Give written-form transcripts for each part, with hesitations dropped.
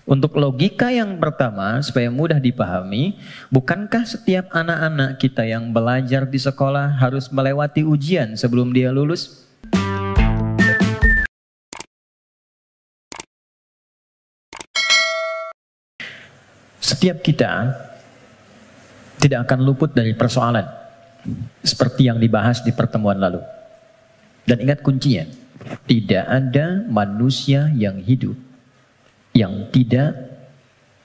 Untuk logika yang pertama, supaya mudah dipahami, bukankah setiap anak-anak kita yang belajar di sekolah harus melewati ujian sebelum dia lulus? Setiap kita tidak akan luput dari persoalan, seperti yang dibahas di pertemuan lalu. Dan ingat kuncinya, tidak ada manusia yang hidup yang tidak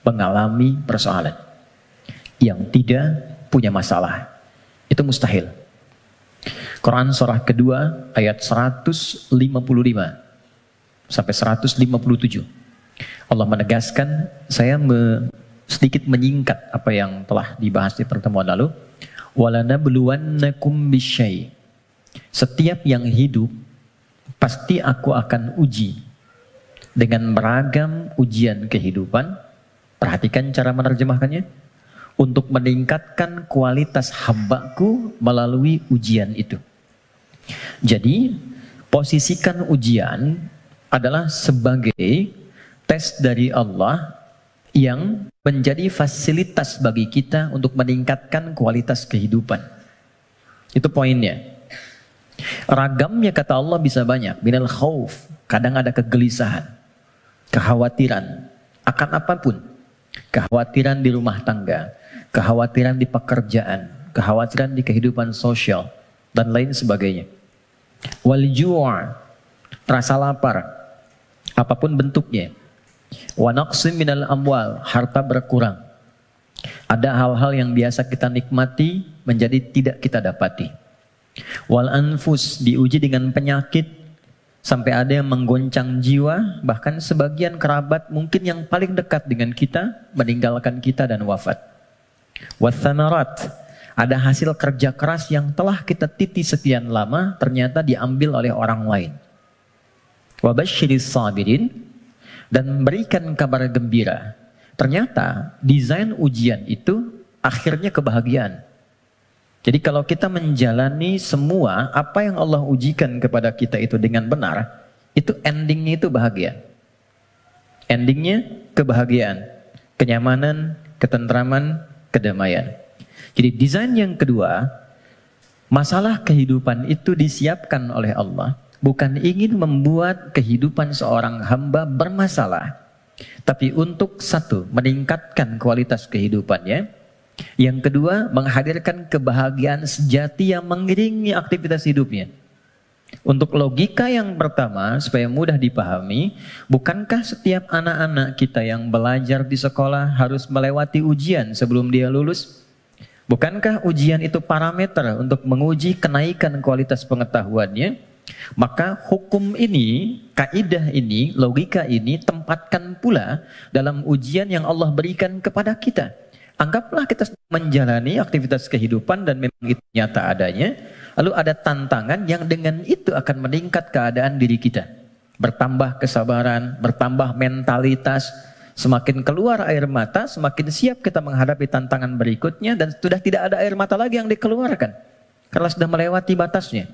mengalami persoalan, yang tidak punya masalah. Itu mustahil. Quran surah kedua ayat 155 sampai 157. Allah menegaskan, saya sedikit menyingkat apa yang telah dibahas di pertemuan lalu. Walanabluwannakum bisyai. Setiap yang hidup pasti aku akan uji dengan beragam ujian kehidupan. Perhatikan cara menerjemahkannya. Untuk meningkatkan kualitas hambaku melalui ujian itu. Jadi, posisikan ujian adalah sebagai tes dari Allah yang menjadi fasilitas bagi kita untuk meningkatkan kualitas kehidupan. Itu poinnya. Ragamnya kata Allah bisa banyak. Minal khauf, kadang ada kegelisahan, kekhawatiran akan apapun. Kekhawatiran di rumah tangga, kekhawatiran di pekerjaan, kekhawatiran di kehidupan sosial, dan lain sebagainya. Wal ju', rasa lapar, apapun bentuknya. Wa naqsim minal amwal, harta berkurang. Ada hal-hal yang biasa kita nikmati menjadi tidak kita dapati. Wal anfus, diuji dengan penyakit, sampai ada yang menggoncang jiwa, bahkan sebagian kerabat mungkin yang paling dekat dengan kita meninggalkan kita dan wafat. Wathamarat, ada hasil kerja keras yang telah kita titi sekian lama ternyata diambil oleh orang lain. Wabasyiris sabirin, dan berikan kabar gembira. Ternyata desain ujian itu akhirnya kebahagiaan. Jadi kalau kita menjalani semua apa yang Allah ujikan kepada kita itu dengan benar, itu endingnya itu bahagia. Endingnya kebahagiaan, kenyamanan, ketentraman, kedamaian. Jadi desain yang kedua, masalah kehidupan itu disiapkan oleh Allah bukan ingin membuat kehidupan seorang hamba bermasalah, tapi untuk satu, meningkatkan kualitas kehidupannya. Yang kedua, menghadirkan kebahagiaan sejati yang mengiringi aktivitas hidupnya. Untuk logika yang pertama, supaya mudah dipahami, bukankah setiap anak-anak kita yang belajar di sekolah harus melewati ujian sebelum dia lulus? Bukankah ujian itu parameter untuk menguji kenaikan kualitas pengetahuannya? Maka hukum ini, kaidah ini, logika ini tempatkan pula dalam ujian yang Allah berikan kepada kita. Anggaplah kita menjalani aktivitas kehidupan dan memang itu nyata adanya. Lalu ada tantangan yang dengan itu akan meningkat keadaan diri kita. Bertambah kesabaran, bertambah mentalitas. Semakin keluar air mata, semakin siap kita menghadapi tantangan berikutnya. Dan sudah tidak ada air mata lagi yang dikeluarkan. Karena sudah melewati batasnya.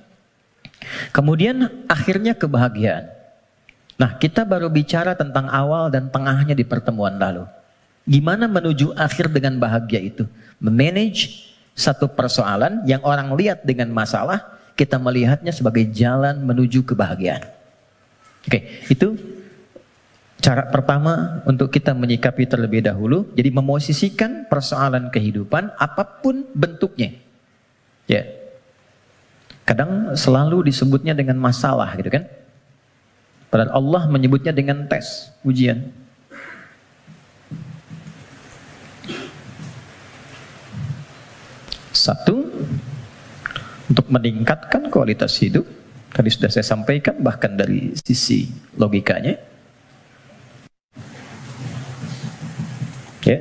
Kemudian akhirnya kebahagiaan. Nah, kita baru bicara tentang awal dan tengahnya di pertemuan lalu. Gimana menuju akhir dengan bahagia itu? Memanage satu persoalan yang orang lihat dengan masalah, kita melihatnya sebagai jalan menuju kebahagiaan. Oke, itu cara pertama untuk kita menyikapi terlebih dahulu. Jadi memosisikan persoalan kehidupan apapun bentuknya. Ya. Kadang selalu disebutnya dengan masalah gitu kan. Padahal Allah menyebutnya dengan tes, ujian. Satu, untuk meningkatkan kualitas hidup. Tadi sudah saya sampaikan bahkan dari sisi logikanya. Ya,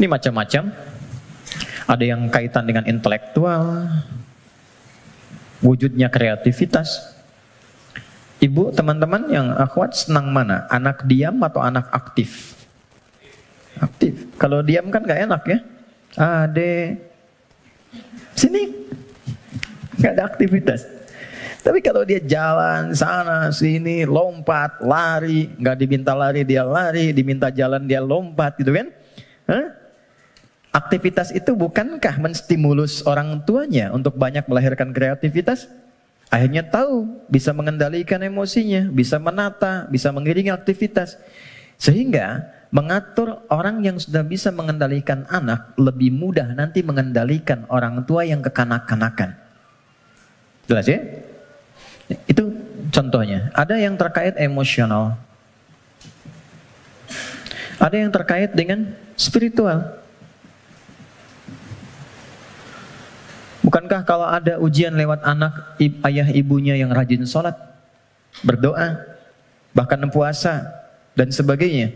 ini macam-macam. Ada yang kaitan dengan intelektual, wujudnya kreativitas. Ibu, teman-teman yang akhwat senang mana? Anak diam atau anak aktif? Aktif. Kalau diam kan gak enak ya. Sini, gak ada aktivitas. Tapi kalau dia jalan sana sini, lompat, lari, nggak diminta lari dia lari, diminta jalan dia lompat, gitu kan? Hah? Aktivitas itu bukankah menstimulus orang tuanya untuk banyak melahirkan kreativitas? Akhirnya tahu, bisa mengendalikan emosinya, bisa menata, bisa mengiringi aktivitas. Sehingga mengatur orang yang sudah bisa mengendalikan anak lebih mudah nanti mengendalikan orang tua yang kekanak-kanakan. Jelas ya? Itu contohnya. Ada yang terkait emosional. Ada yang terkait dengan spiritual. Bukankah kalau ada ujian lewat anak, ayah ibunya yang rajin sholat, berdoa, bahkan puasa, dan sebagainya.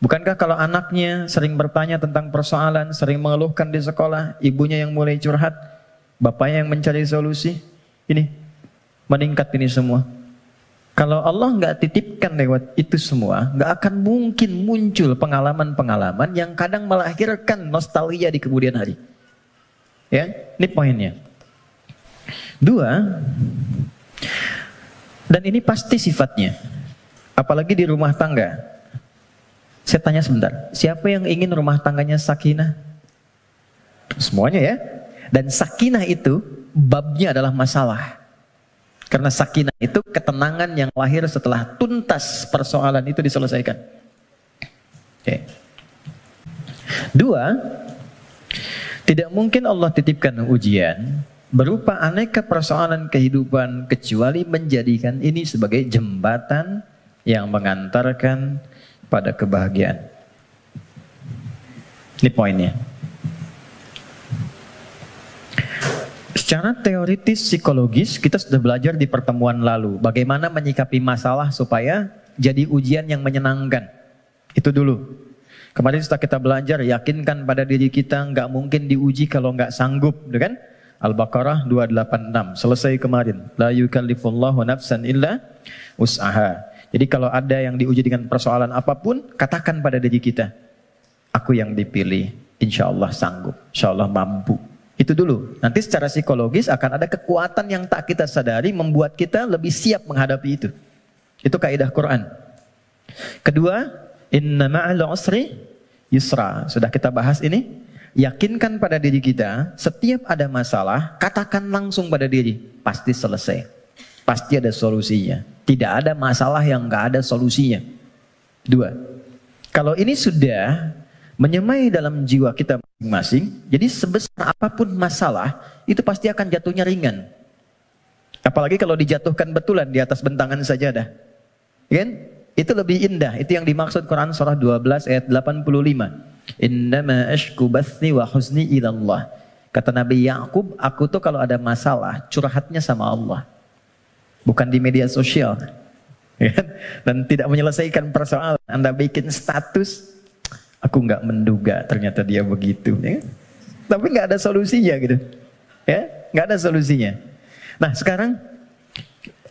Bukankah kalau anaknya sering bertanya tentang persoalan, sering mengeluhkan di sekolah, ibunya yang mulai curhat, bapaknya yang mencari solusi, ini meningkat ini semua. Kalau Allah nggak titipkan lewat itu semua, nggak akan mungkin muncul pengalaman-pengalaman yang kadang melahirkan nostalgia di kemudian hari. Ya, ini poinnya. 2, dan ini pasti sifatnya, apalagi di rumah tangga. Saya tanya sebentar, siapa yang ingin rumah tangganya sakinah? Semuanya ya. Dan sakinah itu babnya adalah masalah. Karena sakinah itu ketenangan yang lahir setelah tuntas persoalan itu diselesaikan. Oke. 2, tidak mungkin Allah titipkan ujian berupa aneka persoalan kehidupan kecuali menjadikan ini sebagai jembatan yang mengantarkan pada kebahagiaan. Ini poinnya. Secara teoritis psikologis kita sudah belajar di pertemuan lalu bagaimana menyikapi masalah supaya jadi ujian yang menyenangkan. Itu dulu. Kemarin setelah kita belajar, yakinkan pada diri kita nggak mungkin diuji kalau nggak sanggup, kan? Al-Baqarah 286 selesai kemarin. La yukallifullahu nafsan illa wus'aha. Jadi kalau ada yang diuji dengan persoalan apapun, katakan pada diri kita, aku yang dipilih, insya Allah sanggup, insya Allah mampu. Itu dulu. Nanti secara psikologis akan ada kekuatan yang tak kita sadari membuat kita lebih siap menghadapi itu. Itu kaidah Quran. Kedua, inna ma'al usri yusra. Sudah kita bahas ini. Yakinkan pada diri kita, setiap ada masalah, katakan langsung pada diri, pasti selesai. Pasti ada solusinya. Tidak ada masalah yang nggak ada solusinya. 2. Kalau ini sudah menyemai dalam jiwa kita masing-masing, jadi sebesar apapun masalah, itu pasti akan jatuhnya ringan. Apalagi kalau dijatuhkan betulan di atas bentangan sajadah. Kan? Itu lebih indah. Itu yang dimaksud Quran surah 12 ayat 85. Innama ashku bathi wa huzni ilallah. Kata Nabi Yakub, aku tuh kalau ada masalah, curhatnya sama Allah. Bukan di media sosial. Dan tidak menyelesaikan persoalan. Anda bikin status, aku nggak menduga ternyata dia begitu, ya. Tapi nggak ada solusinya gitu, ya, nggak ada solusinya. Nah sekarang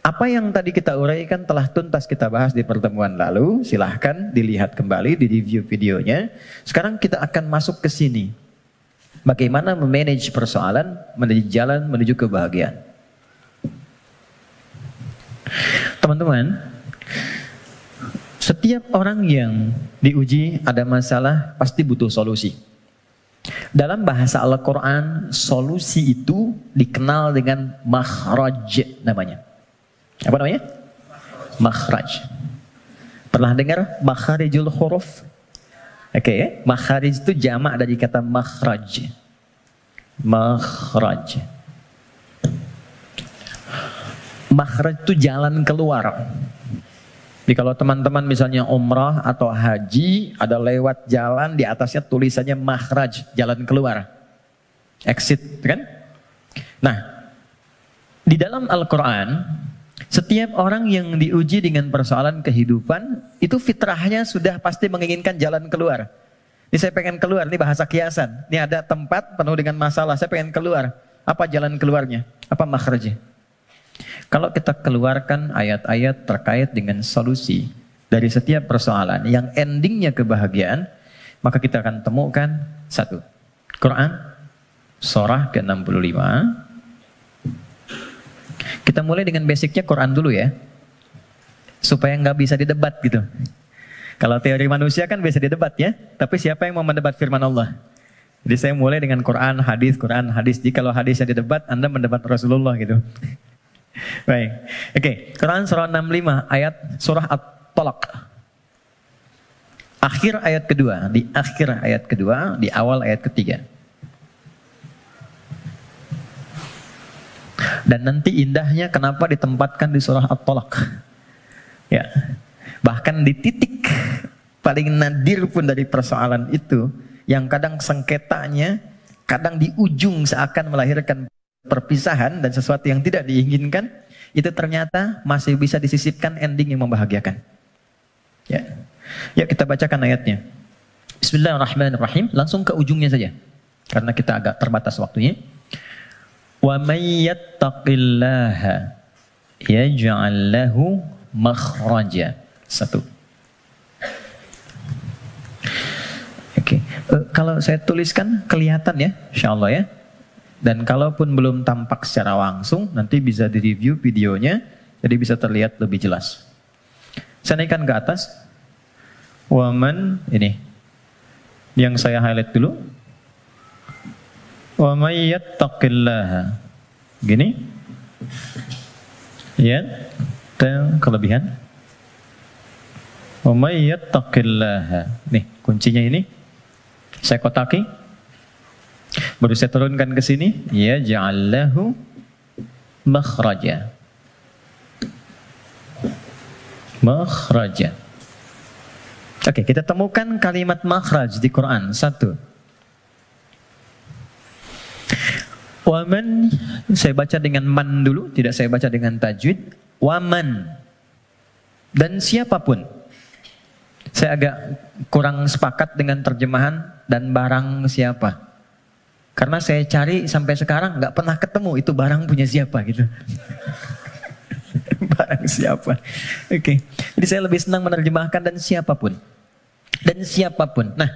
apa yang tadi kita uraikan telah tuntas kita bahas di pertemuan lalu. Silahkan dilihat kembali di review videonya. Sekarang kita akan masuk ke sini. Bagaimana memanage persoalan menuju jalan menuju kebahagiaan. Teman-teman, setiap orang yang diuji ada masalah pasti butuh solusi. Dalam bahasa Al-Quran, solusi itu dikenal dengan makhraj namanya. Apa namanya? Makhraj. Pernah dengar makharijul huruf? Oke, makharij itu jamak dari kata makhraj. Makhraj. Makhraj itu jalan keluar. Jadi kalau teman-teman misalnya umrah atau haji, ada lewat jalan di atasnya tulisannya makhraj, jalan keluar. Exit, kan? Nah, di dalam Al-Quran, setiap orang yang diuji dengan persoalan kehidupan, itu fitrahnya sudah pasti menginginkan jalan keluar. Ini saya pengen keluar, ini bahasa kiasan. Ini ada tempat penuh dengan masalah, saya pengen keluar. Apa jalan keluarnya? Apa makhrajnya? Kalau kita keluarkan ayat-ayat terkait dengan solusi dari setiap persoalan yang endingnya kebahagiaan, maka kita akan temukan satu. Quran, surah ke-65. Kita mulai dengan basicnya Quran dulu ya. Supaya nggak bisa didebat gitu. Kalau teori manusia kan bisa didebat ya. Tapi siapa yang mau mendebat firman Allah? Jadi saya mulai dengan Quran, hadis. Jadi kalau hadisnya didebat, Anda mendebat Rasulullah gitu. Baik. Oke, Quran surah 65 ayat surah At-Talaq. Akhir ayat kedua, di akhir ayat kedua, di awal ayat ketiga. Dan nanti indahnya kenapa ditempatkan di surah At-Talaq. Ya. Bahkan di titik paling nadir pun dari persoalan itu, yang kadang sengketanya, kadang di ujung seakan melahirkan perpisahan dan sesuatu yang tidak diinginkan, itu ternyata masih bisa disisipkan ending yang membahagiakan. Ya, ya kita bacakan ayatnya. Bismillahirrahmanirrahim. Langsung ke ujungnya saja, karena kita agak terbatas waktunya. Wa may yattaqillaha yaj'al lahu makhraja. Satu. Oke. Kalau saya tuliskan kelihatan ya, insyaallah ya. Dan kalaupun belum tampak secara langsung, nanti bisa direview videonya, jadi bisa terlihat lebih jelas. Saya naikkan ke atas. Waman, ini. Yang saya highlight dulu. Wa may yattaqillaha. Gini. Ya. Dan kelebihan. Wa may yattaqillaha. Nih, kuncinya ini. Saya kotaki. Baru saya turunkan ke sini, ya ja'allahu makhraja. Makhraja. Oke, kita temukan kalimat makhraj di Quran. Satu. Waman, saya baca dengan man dulu, tidak saya baca dengan tajwid. Waman. Dan siapapun. Saya agak kurang sepakat dengan terjemahan dan barang siapa. Karena saya cari sampai sekarang nggak pernah ketemu itu barang punya siapa gitu. Barang siapa. Oke. Jadi saya lebih senang menerjemahkan dan siapapun. Dan siapapun. Nah,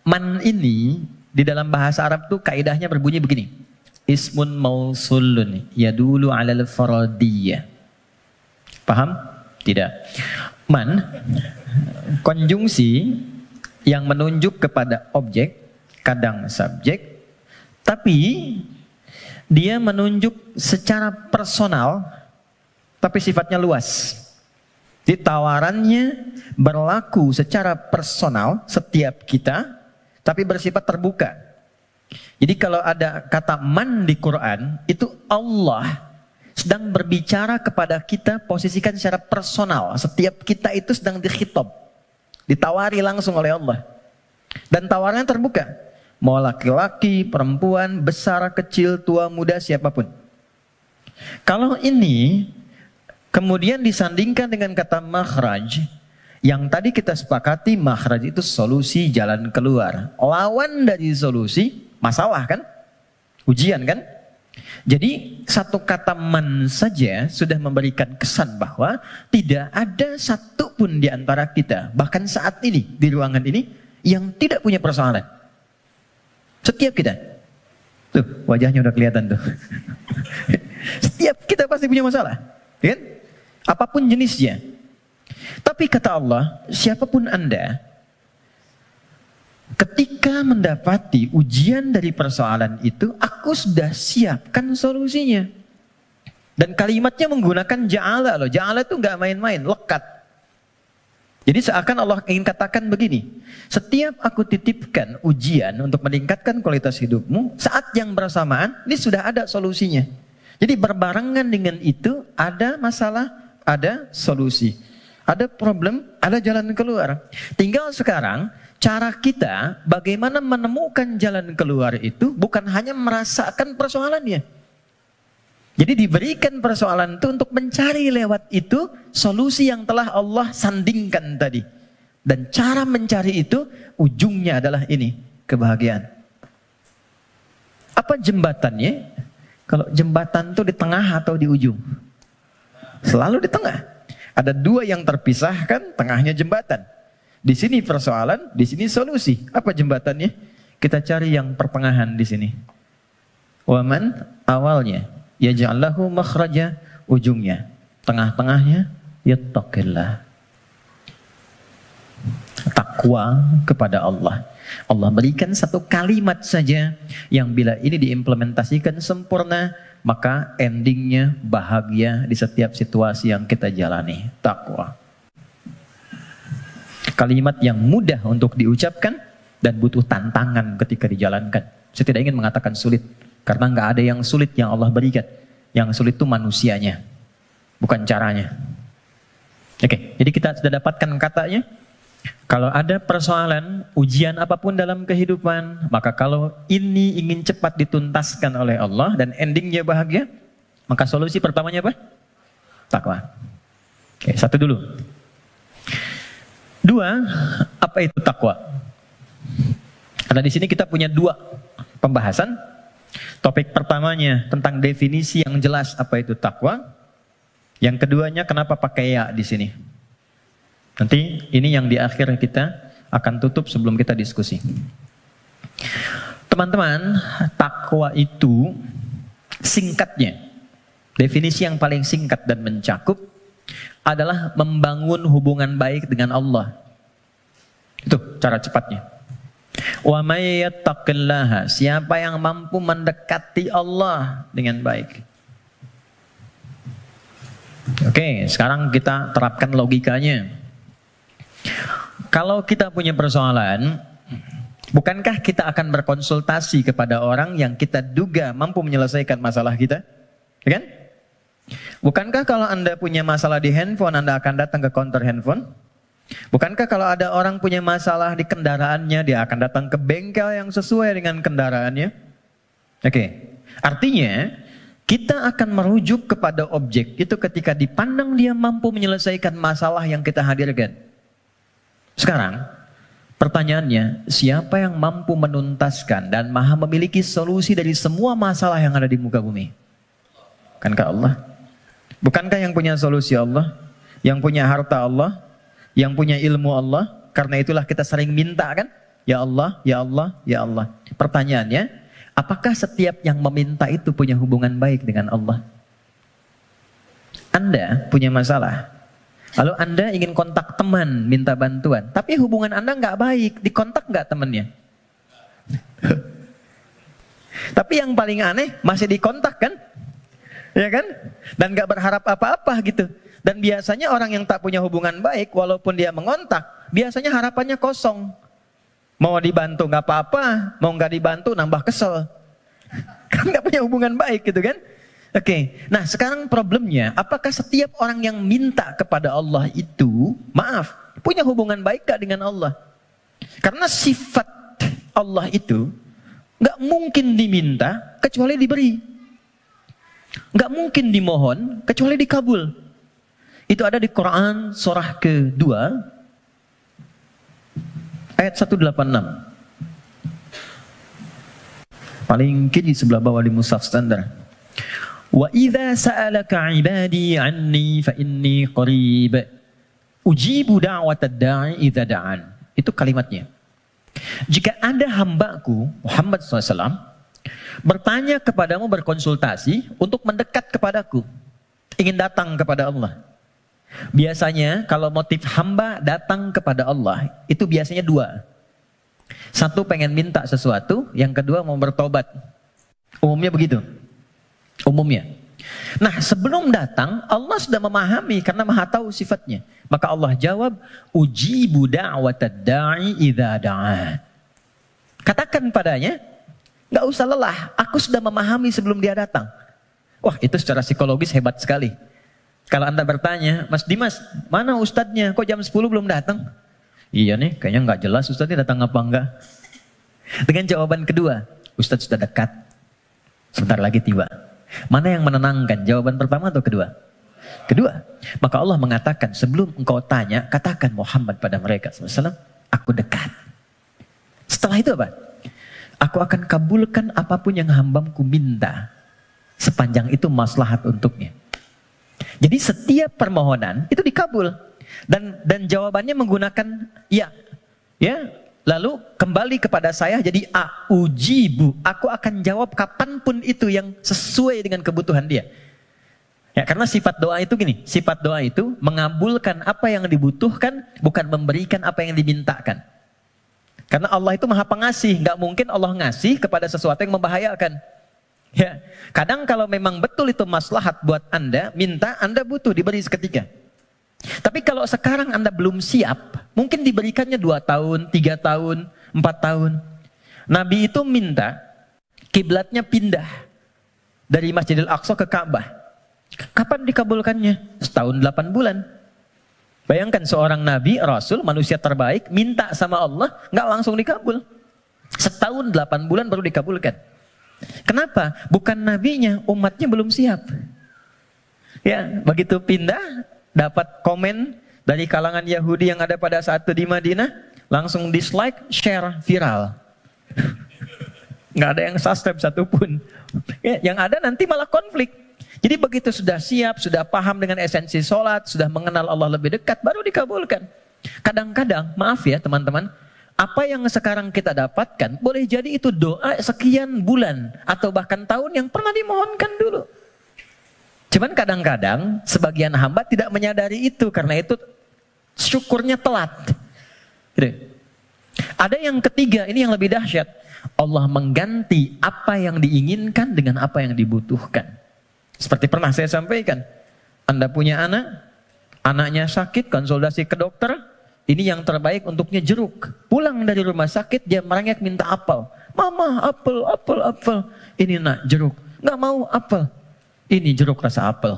man ini di dalam bahasa Arab tuh kaidahnya berbunyi begini. Ismun mausulun yadulu alal faradiyah. Paham? Tidak. Man, konjungsi yang menunjuk kepada objek, kadang subjek, tapi dia menunjuk secara personal, tapi sifatnya luas. Jadi tawarannya berlaku secara personal setiap kita, tapi bersifat terbuka. Jadi kalau ada kata man di Quran, itu Allah sedang berbicara kepada kita, posisikan secara personal. Setiap kita itu sedang dikhitab, ditawari langsung oleh Allah. Dan tawarannya terbuka. Mau laki-laki, perempuan, besar, kecil, tua, muda, siapapun. Kalau ini kemudian disandingkan dengan kata makhraj, yang tadi kita sepakati makhraj itu solusi, jalan keluar. Lawan dari solusi, masalah kan? Ujian kan? Jadi satu kata man saja sudah memberikan kesan bahwa tidak ada satu pun di antara kita, bahkan saat ini, di ruangan ini, yang tidak punya persoalan. Setiap kita. Tuh, wajahnya udah kelihatan tuh. Setiap kita pasti punya masalah. Kan? Apapun jenisnya. Tapi kata Allah, siapapun Anda, ketika mendapati ujian dari persoalan itu, aku sudah siapkan solusinya. Dan kalimatnya menggunakan ja'ala loh. Ja'ala itu nggak main-main, lekat. Jadi seakan Allah ingin katakan begini, setiap aku titipkan ujian untuk meningkatkan kualitas hidupmu, saat yang bersamaan, ini sudah ada solusinya. Jadi berbarengan dengan itu, ada masalah, ada solusi. Ada problem, ada jalan keluar. Tinggal sekarang, cara kita bagaimana menemukan jalan keluar itu bukan hanya merasakan persoalannya. Jadi diberikan persoalan itu untuk mencari lewat itu solusi yang telah Allah sandingkan tadi. Dan cara mencari itu ujungnya adalah ini, kebahagiaan. Apa jembatannya? Kalau jembatan itu di tengah atau di ujung? Selalu di tengah. Ada dua yang terpisahkan, tengahnya jembatan. Di sini persoalan, di sini solusi. Apa jembatannya? Kita cari yang pertengahan di sini. Waman awalnya yaj'allahu makhraja ujungnya, tengah-tengahnya yattaqillah. Takwa kepada Allah. Allah berikan satu kalimat saja yang bila ini diimplementasikan sempurna, maka endingnya bahagia di setiap situasi yang kita jalani. Takwa. Kalimat yang mudah untuk diucapkan dan butuh tantangan ketika dijalankan. Saya tidak ingin mengatakan sulit, karena nggak ada yang sulit yang Allah berikan. Yang sulit itu manusianya, bukan caranya. Oke, jadi kita sudah dapatkan katanya. Kalau ada persoalan, ujian apapun dalam kehidupan, maka kalau ini ingin cepat dituntaskan oleh Allah dan endingnya bahagia, maka solusi pertamanya apa? Takwa. Oke, satu dulu. Dua, apa itu takwa? Karena di sini kita punya dua pembahasan. Topik pertamanya tentang definisi yang jelas apa itu takwa. Yang keduanya kenapa pakai ya di sini. Nanti ini yang di akhir kita akan tutup sebelum kita diskusi. Teman-teman, takwa itu singkatnya, definisi yang paling singkat dan mencakup adalah membangun hubungan baik dengan Allah. Itu cara cepatnya. Wa may yattaqillaha, siapa yang mampu mendekati Allah dengan baik. Oke, sekarang kita terapkan logikanya. Kalau kita punya persoalan, bukankah kita akan berkonsultasi kepada orang yang kita duga mampu menyelesaikan masalah kita? Ya kan? Bukankah kalau Anda punya masalah di handphone, Anda akan datang ke counter handphone? Bukankah kalau ada orang punya masalah di kendaraannya, dia akan datang ke bengkel yang sesuai dengan kendaraannya? Oke, artinya kita akan merujuk kepada objek itu ketika dipandang dia mampu menyelesaikan masalah yang kita hadirkan. Sekarang, pertanyaannya, siapa yang mampu menuntaskan dan maha memiliki solusi dari semua masalah yang ada di muka bumi? Bukankah Allah? Bukankah yang punya solusi Allah? Yang punya harta Allah? Yang punya ilmu Allah? Karena itulah kita sering minta kan? Ya Allah, ya Allah, ya Allah. Pertanyaannya, apakah setiap yang meminta itu punya hubungan baik dengan Allah? Anda punya masalah. Lalu Anda ingin kontak teman, minta bantuan. Tapi hubungan Anda nggak baik, dikontak nggak temannya? Tapi yang paling aneh, masih dikontak kan? Ya kan? Dan nggak berharap apa-apa gitu. Dan biasanya orang yang tak punya hubungan baik, walaupun dia mengontak, biasanya harapannya kosong. Mau dibantu nggak apa-apa, mau nggak dibantu nambah kesel. Kan nggak punya hubungan baik gitu kan? Oke, nah sekarang problemnya, apakah setiap orang yang minta kepada Allah itu, maaf, punya hubungan baik gak dengan Allah? Karena sifat Allah itu gak mungkin diminta kecuali diberi. Gak mungkin dimohon kecuali dikabul. Itu ada di Quran surah kedua, ayat 186. Paling kiri sebelah bawah di mushaf standar. Wa idza sa'alaka 'ibadi 'anni fa inni qarib ujibu da'watad da'i idza da'an. Itu kalimatnya. Jika ada hambaku Muhammad SAW bertanya kepadamu, berkonsultasi untuk mendekat kepadaku, ingin datang kepada Allah. Biasanya kalau motif hamba datang kepada Allah itu biasanya dua. Satu, pengen minta sesuatu, yang kedua mau bertobat. Umumnya begitu. Umumnya. Nah, sebelum datang Allah sudah memahami karena Maha tahu sifatnya. Maka Allah jawab, ujibu da'watad da'i idza da'a. Katakan padanya, enggak usah lelah, aku sudah memahami sebelum dia datang. Wah, itu secara psikologis hebat sekali. Kalau Anda bertanya, Mas Dimas, mana ustadznya? Kok jam 10 belum datang? Iya nih, kayaknya enggak jelas ustadznya datang apa enggak. Dengan jawaban kedua, ustadz sudah dekat, sebentar lagi tiba. Mana yang menenangkan? Jawaban pertama atau kedua? Kedua. Maka Allah mengatakan, sebelum engkau tanya, katakan Muhammad pada mereka SAW, aku dekat. Setelah itu apa? Aku akan kabulkan apapun yang hambaku minta, sepanjang itu maslahat untuknya. Jadi setiap permohonan itu dikabul. Dan jawabannya menggunakan ya. Ya. Lalu kembali kepada saya jadi ujibu. Aku akan jawab kapanpun itu yang sesuai dengan kebutuhan dia. Ya, karena sifat doa itu gini, sifat doa itu mengabulkan apa yang dibutuhkan, bukan memberikan apa yang dimintakan. Karena Allah itu maha pengasih, nggak mungkin Allah ngasih kepada sesuatu yang membahayakan. Ya, kadang kalau memang betul itu maslahat buat Anda, minta, Anda butuh diberi seketika. Tapi kalau sekarang Anda belum siap, mungkin diberikannya 2 tahun, 3 tahun, 4 tahun. Nabi itu minta kiblatnya pindah dari Masjidil Aqsa ke Ka'bah. Kapan dikabulkannya? Setahun 8 bulan. Bayangkan seorang nabi, rasul, manusia terbaik, minta sama Allah, nggak langsung dikabul. Setahun 8 bulan baru dikabulkan. Kenapa? Bukan nabinya, umatnya belum siap. Ya, begitu pindah, dapat komen dari kalangan Yahudi yang ada pada saat itu di Madinah, langsung dislike, share, viral. Nggak ada yang subscribe satupun. Ya, yang ada nanti malah konflik. Jadi begitu sudah siap, sudah paham dengan esensi sholat, sudah mengenal Allah lebih dekat, baru dikabulkan. Kadang-kadang, maaf ya teman-teman, apa yang sekarang kita dapatkan, boleh jadi itu doa sekian bulan, atau bahkan tahun yang pernah dimohonkan dulu. Cuman kadang-kadang, sebagian hamba tidak menyadari itu, karena itu syukurnya telat. Gitu. Ada yang ketiga, ini yang lebih dahsyat. Allah mengganti apa yang diinginkan dengan apa yang dibutuhkan. Seperti pernah saya sampaikan, Anda punya anak, anaknya sakit, konsultasi ke dokter, ini yang terbaik untuknya jeruk. Pulang dari rumah sakit, dia merengek minta apel. Mama, apel, apel, apel. Ini nak, jeruk. Nggak mau apel. Ini jeruk rasa apel.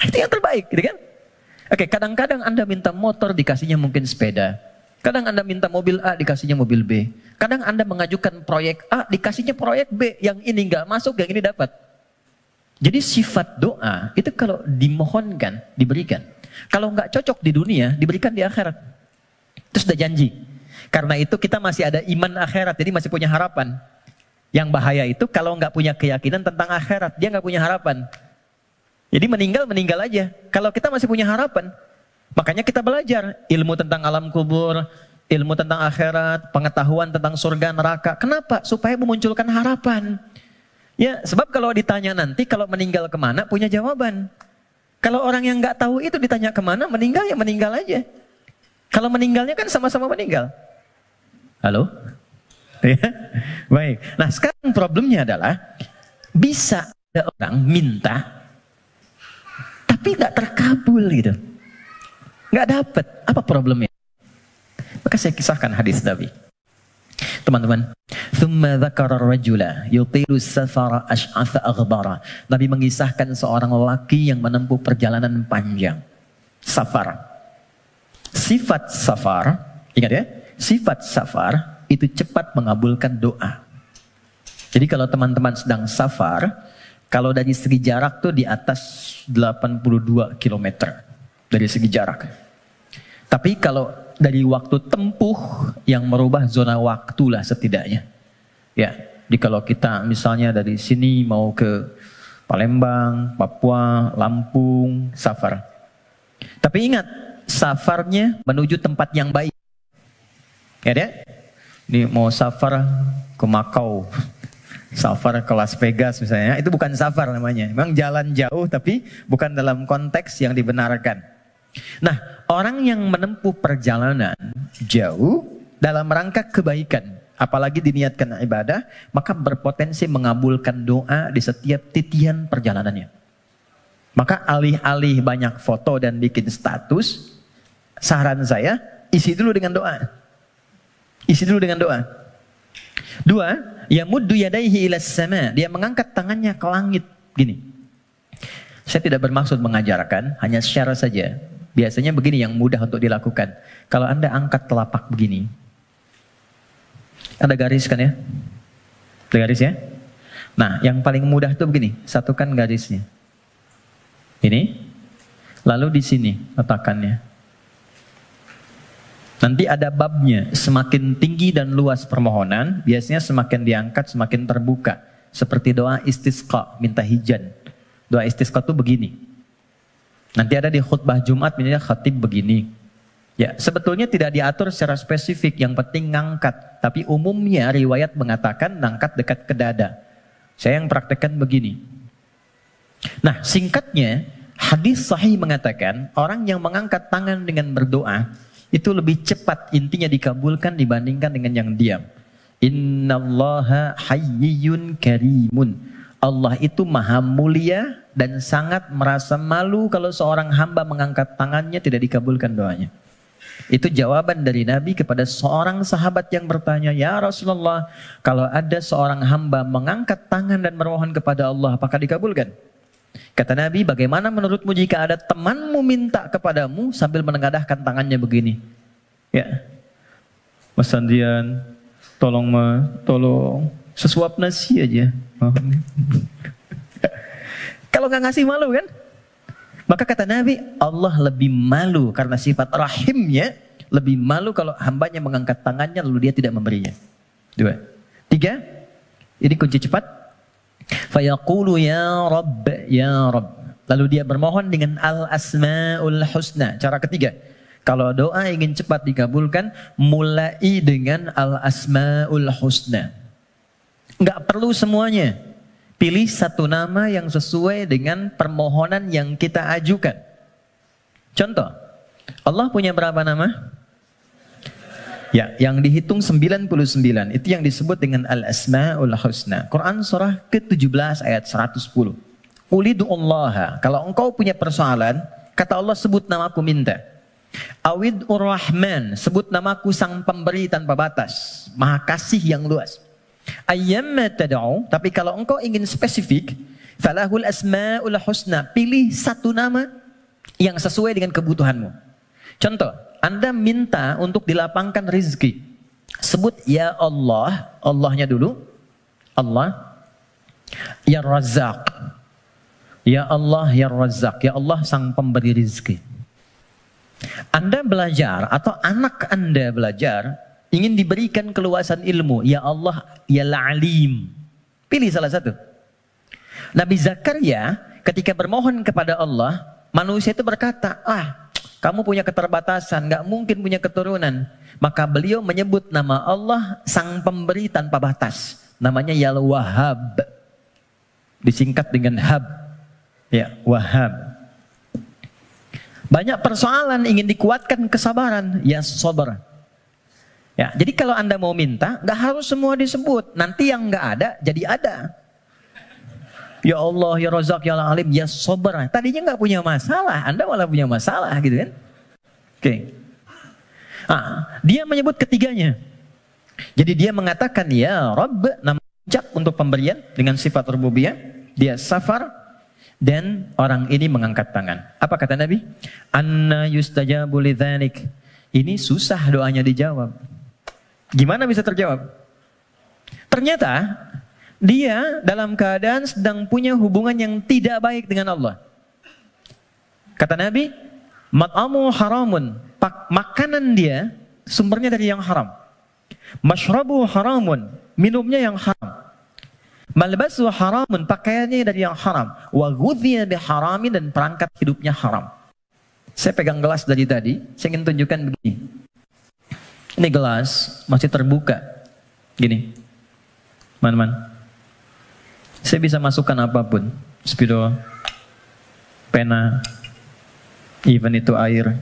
Itu yang terbaik, gitu kan? Oke, kadang-kadang Anda minta motor, dikasihnya mungkin sepeda. Kadang Anda minta mobil A, dikasihnya mobil B. Kadang Anda mengajukan proyek A, dikasihnya proyek B. Yang ini nggak masuk, yang ini dapat. Jadi sifat doa, itu kalau dimohonkan, diberikan. Kalau nggak cocok di dunia, diberikan di akhirat. Itu sudah janji. Karena itu kita masih ada iman akhirat, jadi masih punya harapan. Yang bahaya itu kalau nggak punya keyakinan tentang akhirat, dia nggak punya harapan. Jadi meninggal aja. Kalau kita masih punya harapan, makanya kita belajar ilmu tentang alam kubur, ilmu tentang akhirat, pengetahuan tentang surga neraka. Kenapa? Supaya memunculkan harapan. Ya, sebab kalau ditanya nanti, kalau meninggal kemana, punya jawaban. Kalau orang yang nggak tahu itu ditanya kemana, meninggal ya meninggal aja. Kalau meninggalnya kan sama-sama meninggal. Halo? Ya, baik. Nah sekarang problemnya adalah, bisa ada orang minta, tapi nggak terkabul gitu. Nggak dapat. Apa problemnya? Maka saya kisahkan hadis Nabi. Teman-teman, thumma dzakara ar-rajula yutilu safara ash'atha aghbara. Nabi mengisahkan seorang lelaki yang menempuh perjalanan panjang. Safar. Sifat safar, ingat ya, sifat safar itu cepat mengabulkan doa. Jadi kalau teman-teman sedang safar, kalau dari segi jarak tuh di atas 82 km dari segi jarak. Tapi kalau dari waktu tempuh yang merubah zona waktu lah setidaknya. Ya, jadi kalau kita misalnya dari sini mau ke Palembang, Papua, Lampung, safar. Tapi ingat, safarnya menuju tempat yang baik. Ya, ini mau safar ke Makau, safar ke Las Vegas misalnya, itu bukan safar namanya. Memang jalan jauh tapi bukan dalam konteks yang dibenarkan. Nah, orang yang menempuh perjalanan jauh dalam rangka kebaikan, apalagi diniatkan ibadah, maka berpotensi mengabulkan doa di setiap titian perjalanannya. Maka alih-alih banyak foto dan bikin status, saran saya, isi dulu dengan doa. Isi dulu dengan doa. 2, yamuddu yadaihi ilas sama, dia mengangkat tangannya ke langit gini. Saya tidak bermaksud mengajarkan, hanya share saja. Biasanya begini yang mudah untuk dilakukan. Kalau Anda angkat telapak begini, ada garis kan ya? Ada garis ya? Nah, yang paling mudah itu begini, satukan garisnya. Ini, lalu di sini letakkannya. Nanti ada babnya, semakin tinggi dan luas permohonan, biasanya semakin diangkat semakin terbuka. Seperti doa istisqa, minta hujan. Doa istisqa itu begini. Nanti ada di khutbah Jumat, misalnya khatib begini. Ya, sebetulnya tidak diatur secara spesifik, yang penting ngangkat. Tapi umumnya riwayat mengatakan ngangkat dekat ke dada. Saya yang praktekkan begini. Nah, singkatnya, hadis sahih mengatakan orang yang mengangkat tangan dengan berdoa itu lebih cepat intinya dikabulkan dibandingkan dengan yang diam. Innallaha hayyun karimun. Allah itu maha mulia dan sangat merasa malu kalau seorang hamba mengangkat tangannya tidak dikabulkan doanya. Itu jawaban dari Nabi kepada seorang sahabat yang bertanya, "Ya Rasulullah, kalau ada seorang hamba mengangkat tangan dan memohon kepada Allah, apakah dikabulkan?" Kata Nabi, "Bagaimana menurutmu jika ada temanmu minta kepadamu sambil menengadahkan tangannya begini? Ya, Mas Andrian, tolong sesuap nasi aja." Kalau nggak ngasih malu kan? Maka kata Nabi, Allah lebih malu karena sifat rahimnya, lebih malu kalau hambanya mengangkat tangannya lalu dia tidak memberinya. 2. 3, ini kunci cepat. Fayaqulu ya Rabb, ya Rabb. Lalu dia bermohon dengan al-asma'ul husna. Cara ketiga, kalau doa ingin cepat dikabulkan, mulai dengan al-asma'ul husna. Enggak perlu semuanya. Pilih satu nama yang sesuai dengan permohonan yang kita ajukan. Contoh, Allah punya berapa nama? Ya, yang dihitung 99. Itu yang disebut dengan Al-Asma'ul Husna. Quran surah ke-17 ayat 110. Ulidu'ullaha. Kalau engkau punya persoalan, kata Allah, sebut namaku minta. Awid'ur Rahman. Sebut namaku sang pemberi tanpa batas. Maha kasih yang luas. Ayyamma tad'u, tapi kalau engkau ingin spesifik, falahul asmaul husna, pilih satu nama yang sesuai dengan kebutuhanmu. Contoh, Anda minta untuk dilapangkan rezeki. Sebut ya Allah, Allahnya dulu. Allah. Ya Razzaq. Ya Allah, ya Razzaq. Ya Allah sang pemberi rezeki. Anda belajar atau anak Anda belajar, ingin diberikan keluasan ilmu. Ya Allah, ya Alim. Pilih salah satu. Nabi Zakaria ketika bermohon kepada Allah, manusia itu berkata, kamu punya keterbatasan, gak mungkin punya keturunan. Maka beliau menyebut nama Allah sang pemberi tanpa batas. Namanya Ya Wahhab. Disingkat dengan Hab. Ya, Wahhab. Banyak persoalan ingin dikuatkan kesabaran. Ya Sabar. Ya, jadi kalau Anda mau minta, nggak harus semua disebut. Nanti yang nggak ada, jadi ada. Ya Allah, ya Razak, ya Alim, ya Sabar. Tadinya nggak punya masalah, Anda malah punya masalah, gitu kan? Oke. Dia menyebut ketiganya. Jadi dia mengatakan, ya Rabb, nama puncak untuk pemberian dengan sifat rububiyah. Dia Safar, dan orang ini mengangkat tangan. Apa kata Nabi? Anna yustajabu lidzalik. Ini susah doanya dijawab. Gimana bisa terjawab? Ternyata dia dalam keadaan sedang punya hubungan yang tidak baik dengan Allah. Kata Nabi, mat'amu haramun. Makanan dia sumbernya dari yang haram. Mashrabu haramun. Minumnya yang haram. Malbasu haramun. Pakaiannya dari yang haram. Wa ghudhiya biharamin, dan perangkat hidupnya haram. Saya pegang gelas dari tadi, saya ingin tunjukkan begini. Ini gelas masih terbuka. Gini. Man. Saya bisa masukkan apapun. Spidol, pena, even itu air,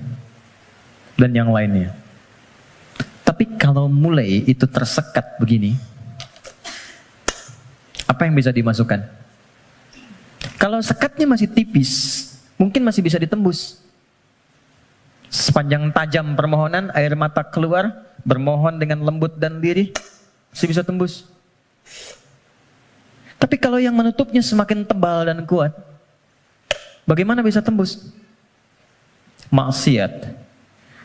dan yang lainnya. Tapi kalau mulai itu tersekat begini, apa yang bisa dimasukkan? Kalau sekatnya masih tipis, mungkin masih bisa ditembus. Sepanjang tajam permohonan, air mata keluar, bermohon dengan lembut dan lirih, masih bisa tembus. Tapi kalau yang menutupnya semakin tebal dan kuat, bagaimana bisa tembus? Maksiat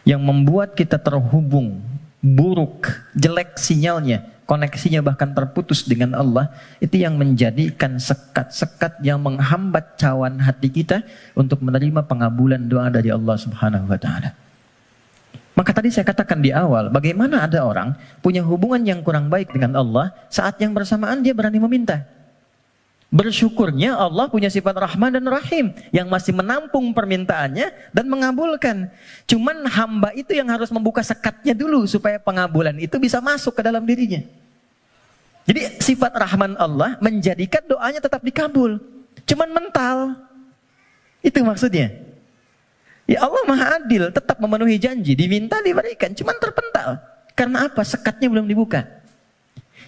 yang membuat kita terhubung, buruk, jelek sinyalnya, koneksinya bahkan terputus dengan Allah, itu yang menjadikan sekat-sekat yang menghambat cawan hati kita untuk menerima pengabulan doa dari Allah Subhanahu wa Ta'ala. Maka tadi saya katakan di awal, bagaimana ada orang punya hubungan yang kurang baik dengan Allah, saat yang bersamaan dia berani meminta. Bersyukurnya Allah punya sifat Rahman dan Rahim yang masih menampung permintaannya dan mengabulkan. Cuman hamba itu yang harus membuka sekatnya dulu supaya pengabulan itu bisa masuk ke dalam dirinya. Jadi sifat Rahman Allah menjadikan doanya tetap dikabul. cuman mental. Itu maksudnya. Ya Allah Maha Adil, tetap memenuhi janji, diminta diberikan, cuman terpental. Karena apa? Sekatnya belum dibuka.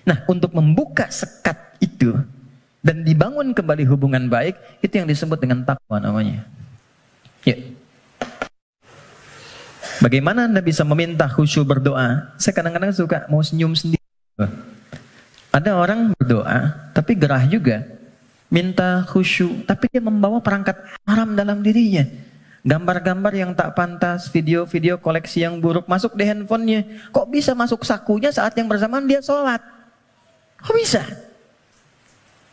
Nah, untuk membuka sekat itu dan dibangun kembali hubungan baik, itu yang disebut dengan takwa namanya. Ya. Bagaimana Anda bisa meminta khusyuk berdoa? Saya kadang-kadang suka mau senyum sendiri. Ada orang berdoa, tapi gerah juga. Minta khusyuk, tapi dia membawa perangkat haram dalam dirinya. Gambar-gambar yang tak pantas, video-video koleksi yang buruk masuk di handphonenya. Kok bisa masuk sakunya saat yang bersamaan dia sholat? Kok bisa?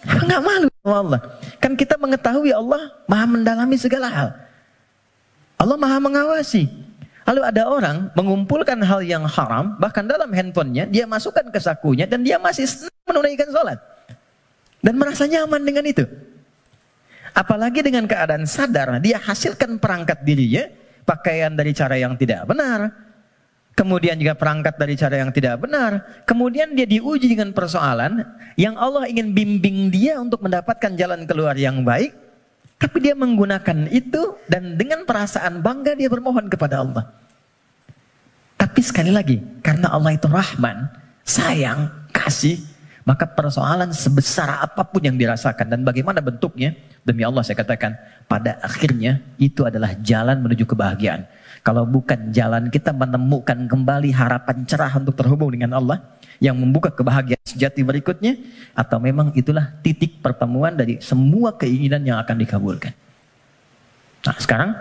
Nggak malu sama Allah. Kan kita mengetahui Allah maha mendalami segala hal. Allah maha mengawasi. Lalu ada orang mengumpulkan hal yang haram, bahkan dalam handphonenya, dia masukkan ke sakunya, dan dia masih senang menunaikan sholat. Dan merasa nyaman dengan itu. Apalagi dengan keadaan sadar, dia hasilkan perangkat dirinya, pakaian dari cara yang tidak benar, kemudian juga perangkat dari cara yang tidak benar, kemudian dia diuji dengan persoalan, yang Allah ingin bimbing dia untuk mendapatkan jalan keluar yang baik, tapi dia menggunakan itu dan dengan perasaan bangga dia bermohon kepada Allah. Tapi sekali lagi, karena Allah itu Rahman, sayang, kasih, maka persoalan sebesar apapun yang dirasakan dan bagaimana bentuknya, demi Allah saya katakan, pada akhirnya itu adalah jalan menuju kebahagiaan. Kalau bukan jalan kita menemukan kembali harapan cerah untuk terhubung dengan Allah, yang membuka kebahagiaan sejati berikutnya, atau memang itulah titik pertemuan dari semua keinginan yang akan dikabulkan. Nah sekarang,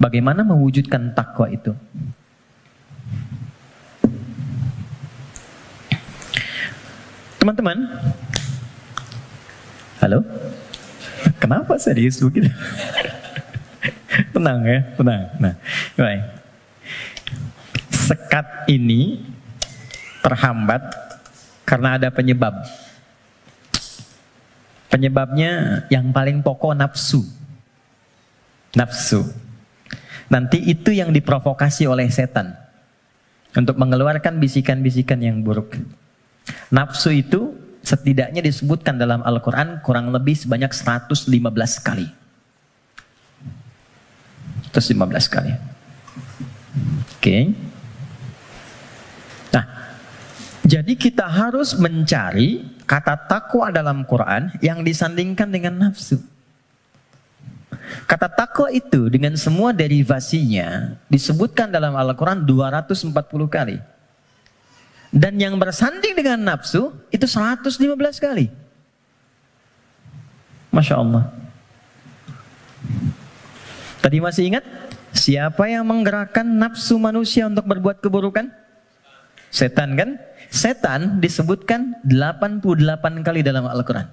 bagaimana mewujudkan takwa itu? Teman-teman, halo? Kenapa serius begitu? Tenang ya, tenang. Nah, baik. Sekat ini terhambat karena ada penyebab. Penyebabnya yang paling pokok nafsu. Nafsu. Nanti itu yang diprovokasi oleh setan untuk mengeluarkan bisikan-bisikan yang buruk. Nafsu itu setidaknya disebutkan dalam Al-Quran kurang lebih sebanyak 115 kali. 115 kali. Oke. Nah, jadi kita harus mencari kata takwa dalam Quran yang disandingkan dengan nafsu. Kata takwa itu dengan semua derivasinya disebutkan dalam Al-Quran 240 kali. Dan yang bersanding dengan nafsu itu 115 kali. Masya Allah. Tadi masih ingat? Siapa yang menggerakkan nafsu manusia untuk berbuat keburukan? Setan kan? Setan disebutkan 88 kali dalam Al-Quran.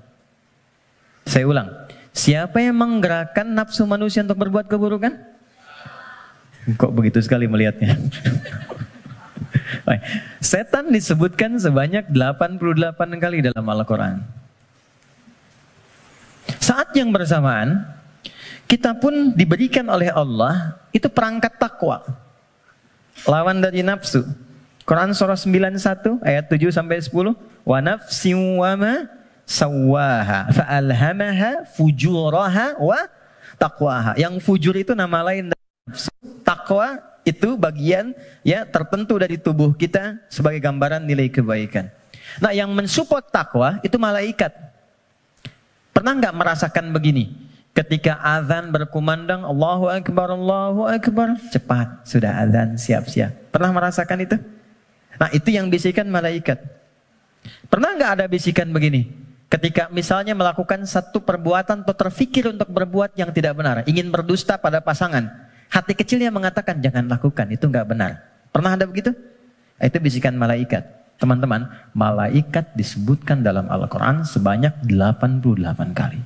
Saya ulang. Siapa yang menggerakkan nafsu manusia untuk berbuat keburukan? Kok begitu sekali melihatnya? Setan disebutkan sebanyak 88 kali dalam Al-Quran. Saat yang bersamaan, kita pun diberikan oleh Allah itu perangkat takwa. Lawan dari nafsu. Quran surah 91 ayat 7 sampai 10. Wa nafsin wa ma sawwaha fa'alhamaha fujuraha wa taqwaha. Yang fujur itu nama lain dari nafsu. Takwa itu bagian ya tertentu dari tubuh kita sebagai gambaran nilai kebaikan. Nah, yang mensupport takwa itu malaikat. Pernah nggak merasakan begini? Ketika azan berkumandang Allahu Akbar, cepat sudah azan, siap-siap. Pernah merasakan itu? Nah, itu yang bisikan malaikat. Pernah nggak ada bisikan begini? Ketika misalnya melakukan satu perbuatan atau terfikir untuk berbuat yang tidak benar, ingin berdusta pada pasangan. Hati kecilnya mengatakan, jangan lakukan, itu nggak benar. Pernah ada begitu? Itu bisikan malaikat. Teman-teman, malaikat disebutkan dalam Al-Quran sebanyak 88 kali.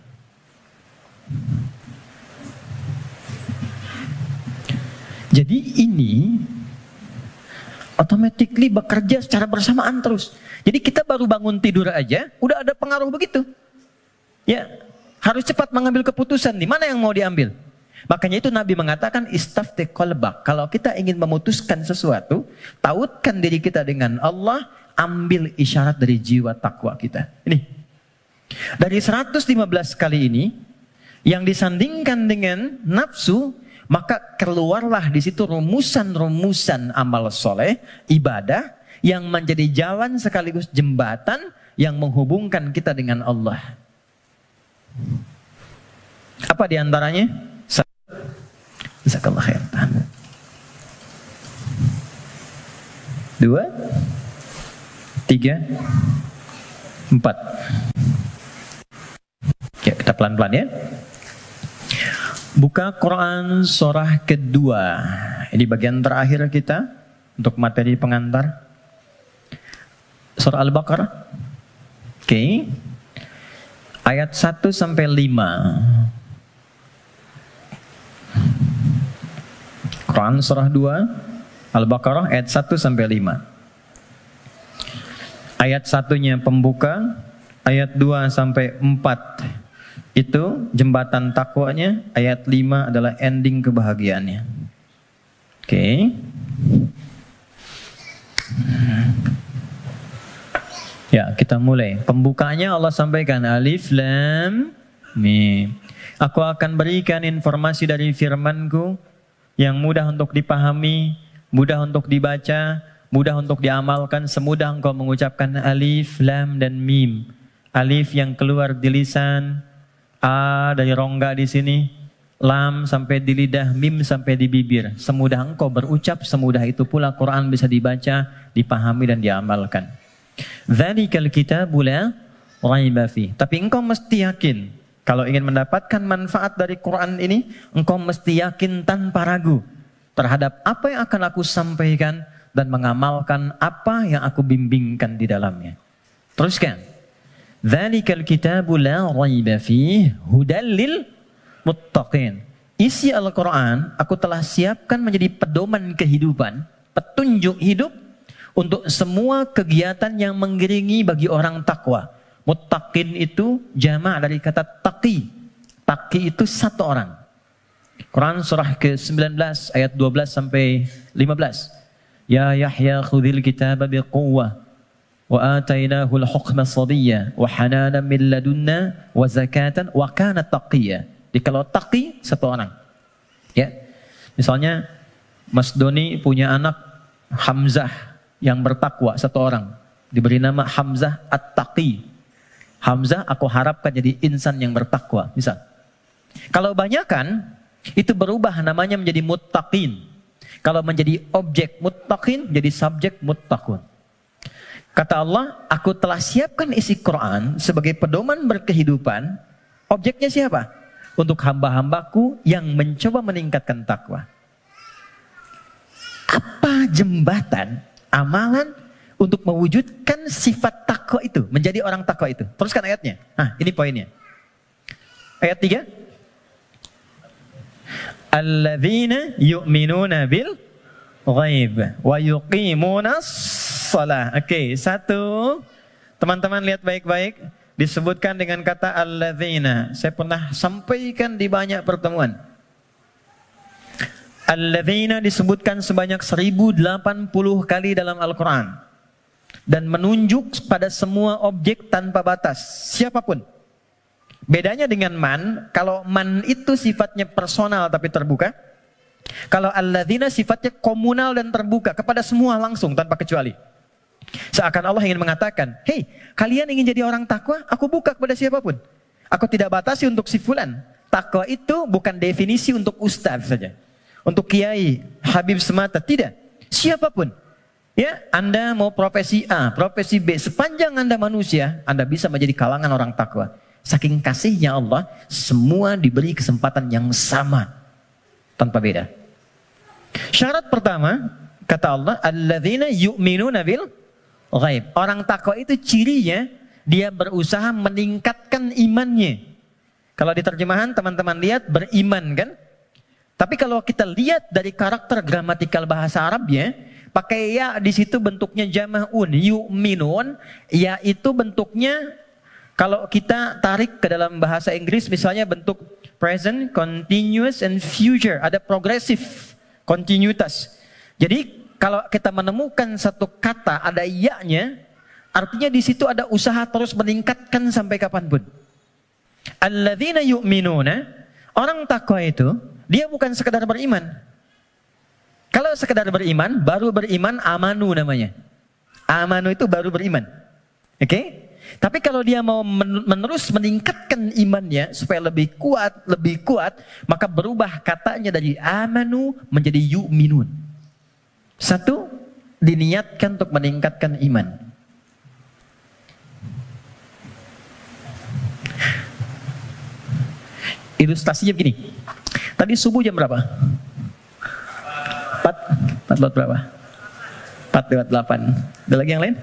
Jadi ini automatically bekerja secara bersamaan terus. Jadi kita baru bangun tidur aja, udah ada pengaruh begitu. Ya, harus cepat mengambil keputusan, di mana yang mau diambil. Makanya itu Nabi mengatakan istafti qalbak. Kalau kita ingin memutuskan sesuatu, tautkan diri kita dengan Allah, ambil isyarat dari jiwa takwa kita. Ini. Dari 115 kali ini, yang disandingkan dengan nafsu, maka keluarlah di situ rumusan-rumusan amal soleh, ibadah yang menjadi jalan sekaligus jembatan yang menghubungkan kita dengan Allah. Apa diantaranya? Jazakallah khair. 2, 3, 4. Ya, kita pelan-pelan ya. Buka Quran surah kedua. Ini bagian terakhir kita untuk materi pengantar. Surah Al-Baqarah. Oke. Ayat 1 sampai 5. Quran surah 2, Al-Baqarah ayat 1 sampai 5. Ayat 1-nya pembuka, ayat 2 sampai 4 itu jembatan takwanya, ayat 5 adalah ending kebahagiaannya. Oke. Ya, kita mulai. Pembukanya Allah sampaikan Alif Lam Mim. Aku akan berikan informasi dari firman-Ku yang mudah untuk dipahami, mudah untuk dibaca, mudah untuk diamalkan, semudah engkau mengucapkan Alif, Lam, dan Mim. Alif yang keluar di lisan, A dari rongga di sini, Lam sampai di lidah, Mim sampai di bibir. Semudah engkau berucap, semudah itu pula Quran bisa dibaca, dipahami, dan diamalkan. Dzalikal kitabu la raiba fih. Tapi engkau mesti yakin, kalau ingin mendapatkan manfaat dari Quran ini, engkau mesti yakin tanpa ragu terhadap apa yang akan aku sampaikan dan mengamalkan apa yang aku bimbingkan di dalamnya. Teruskan. Dzalikal kitabu la raiba fihi hudal lil muttaqin. Isi Al-Quran aku telah siapkan menjadi pedoman kehidupan, petunjuk hidup untuk semua kegiatan yang mengiringi bagi orang takwa. Muttaqin itu jamak dari kata taqi. Taqi itu satu orang. Quran surah ke-19 ayat 12 sampai 15. Ya Yahya khudhil kitaba biquwwah wa atainahu al-hukma sabiyya wa hananan min ladunna wa zakatan wa kana taqiyya. Jadi kalau taqi satu orang. Ya. Misalnya Mas Doni punya anak Hamzah yang bertakwa satu orang. Diberi nama Hamzah At-Taqi. Hamzah aku harapkan jadi insan yang bertakwa. Misal. Kalau banyakan itu berubah namanya menjadi muttaqin. Kalau menjadi objek muttaqin jadi subjek muttaqun. Kata Allah, aku telah siapkan isi Quran sebagai pedoman berkehidupan. Objeknya siapa? Untuk hamba-hambaku yang mencoba meningkatkan takwa. Apa jembatan, amalan untuk mewujudkan sifat takwa itu, menjadi orang takwa itu? Teruskan ayatnya. Nah, ini poinnya. Ayat 3. Alladzina yu'minuna bil ghaib wa yuqimuna shalah. Oke, satu. Teman-teman lihat baik-baik. Disebutkan dengan kata alladzina. Saya pernah sampaikan di banyak pertemuan. Alladzina disebutkan sebanyak 1080 kali dalam Al-Quran. Dan menunjuk pada semua objek tanpa batas. Siapapun. Bedanya dengan man. Kalau man itu sifatnya personal tapi terbuka. Kalau alladzina sifatnya komunal dan terbuka. Kepada semua langsung tanpa kecuali. Seakan Allah ingin mengatakan, hei, kalian ingin jadi orang takwa? Aku buka kepada siapapun. Aku tidak batasi untuk si fulan. Takwa itu bukan definisi untuk ustaz saja. Untuk kiai, habib semata. Tidak. Siapapun. Ya, Anda mau profesi A, profesi B. Sepanjang Anda manusia, Anda bisa menjadi kalangan orang takwa. Saking kasihnya Allah, semua diberi kesempatan yang sama. Tanpa beda. Syarat pertama, kata Allah, alladzina yu'minuna bil ghaib. Orang takwa itu cirinya dia berusaha meningkatkan imannya. Kalau di terjemahan teman-teman lihat beriman kan? Tapi kalau kita lihat dari karakter gramatikal bahasa Arabnya, pakai ya di situ bentuknya jama'un, yu'minun, ya itu bentuknya kalau kita tarik ke dalam bahasa Inggris misalnya bentuk present, continuous, and future. Ada progresif, kontinuitas. Jadi kalau kita menemukan satu kata ada ya-nya, artinya di situ ada usaha terus meningkatkan sampai kapanpun. Alladzina yu'minuna, Orang takwa itu, dia bukan sekedar beriman. Kalau sekedar beriman, baru beriman amanu namanya. Amanu itu baru beriman. Oke? Tapi kalau dia mau menerus meningkatkan imannya supaya lebih kuat, maka berubah katanya dari amanu menjadi yu'minun. Satu, diniatkan untuk meningkatkan iman. Ilustrasinya begini. Tadi subuh jam berapa? 4 lewat berapa? 4 lewat 8. Ada lagi yang lain?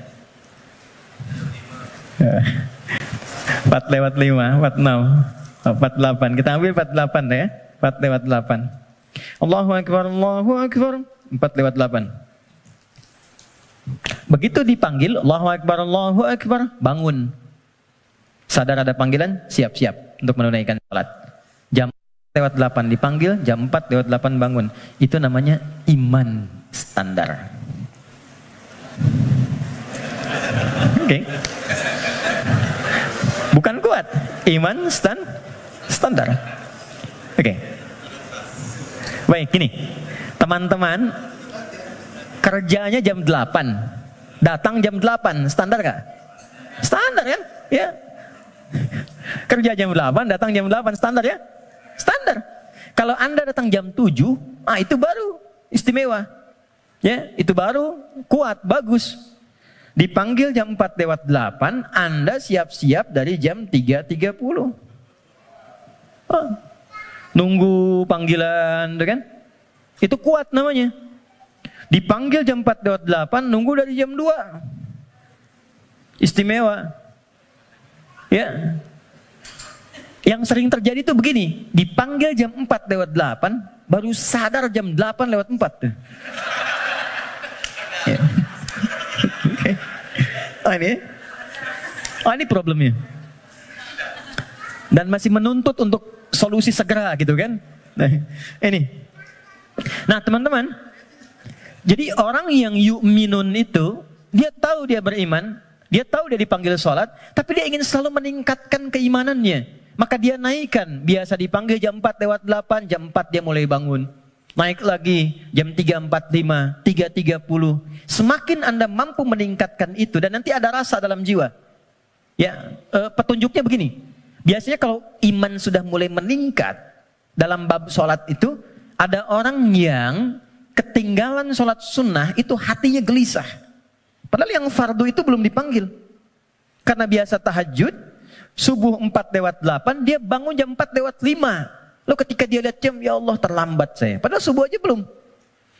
4 lewat 5, 46, 48. Kita ambil 48 ya. 4 lewat 8. Allahu Akbar, Allahu Akbar. 4 lewat 8. Begitu dipanggil, Allahu Akbar, Allahu Akbar, bangun. Sadar ada panggilan, siap-siap untuk menunaikan salat. Jam 4 lewat 8 dipanggil, jam 4 lewat 8 bangun. Itu namanya iman standar. Oke. Bukan kuat, iman standar. Oke. Baik, gini. Teman-teman, kerjanya jam 8. Datang jam 8, standar gak? Standar kan? Ya. Kerja jam 8, datang jam 8, standar ya? Standar. Kalau Anda datang jam 7, itu baru istimewa. Ya, itu baru kuat, bagus. Dipanggil jam 4 lewat 8, Anda siap-siap dari jam 3.30. Nunggu panggilan, kan? Itu kuat namanya. Dipanggil jam 4 lewat 8, nunggu dari jam 2. Istimewa. Ya. Yang sering terjadi itu begini, dipanggil jam 4 lewat 8, baru sadar jam 8 lewat 4 tuh. Ya. Okay. Ini problemnya. Dan masih menuntut untuk solusi segera gitu kan. Nah, ini. Nah, teman-teman, jadi orang yang yu'minun itu, dia tahu dia beriman, dia tahu dia dipanggil sholat, tapi dia ingin selalu meningkatkan keimanannya. Maka dia naikkan, biasa dipanggil jam 4 lewat 8, jam 4 dia mulai bangun. Naik lagi jam 3.45, 3.30. Semakin Anda mampu meningkatkan itu, dan nanti ada rasa dalam jiwa. Ya, petunjuknya begini. Biasanya kalau iman sudah mulai meningkat, dalam bab sholat itu, ada orang yang ketinggalan sholat sunnah, itu hatinya gelisah. Padahal yang fardu itu belum dipanggil. Karena biasa tahajud, subuh 4 lewat 8, dia bangun jam 4 lewat 5. Lalu ketika dia lihat jam, ya Allah terlambat saya. Padahal subuh aja belum.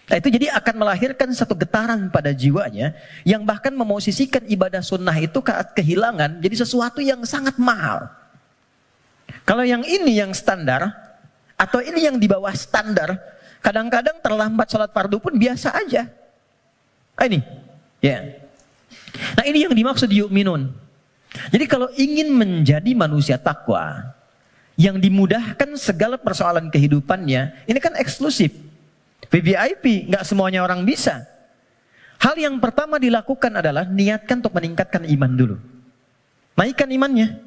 Nah itu jadi akan melahirkan satu getaran pada jiwanya, yang bahkan memosisikan ibadah sunnah itu kehilangan, jadi sesuatu yang sangat mahal. Kalau yang ini yang standar, atau ini yang di bawah standar, kadang-kadang terlambat sholat fardu pun biasa aja. Ini, ya. Nah ini yang dimaksud yu'minun. Jadi kalau ingin menjadi manusia takwa yang dimudahkan segala persoalan kehidupannya, ini kan eksklusif, VVIP, nggak semuanya orang bisa. Hal yang pertama dilakukan adalah niatkan untuk meningkatkan iman dulu. Naikkan imannya.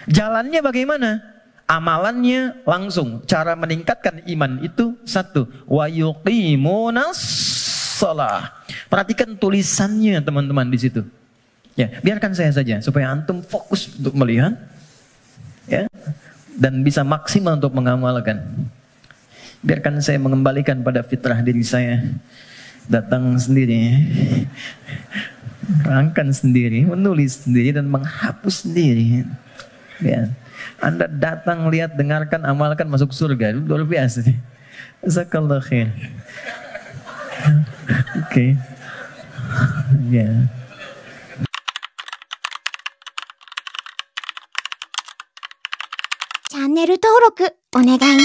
Jalannya bagaimana? Amalannya langsung. Cara meningkatkan iman itu satu, wa yuqimunas shalah. Perhatikan tulisannya teman-teman di situ. Ya, biarkan saya saja supaya antum fokus untuk melihat, ya, dan bisa maksimal untuk mengamalkan. Biarkan saya mengembalikan pada fitrah diri saya, datang sendiri, rangkan sendiri, menulis sendiri dan menghapus sendiri. Ya, Anda datang, lihat, dengarkan, amalkan, masuk surga, itu luar biasa. Jazakallah khair. Oke, ya. チャンネル登録お願いね。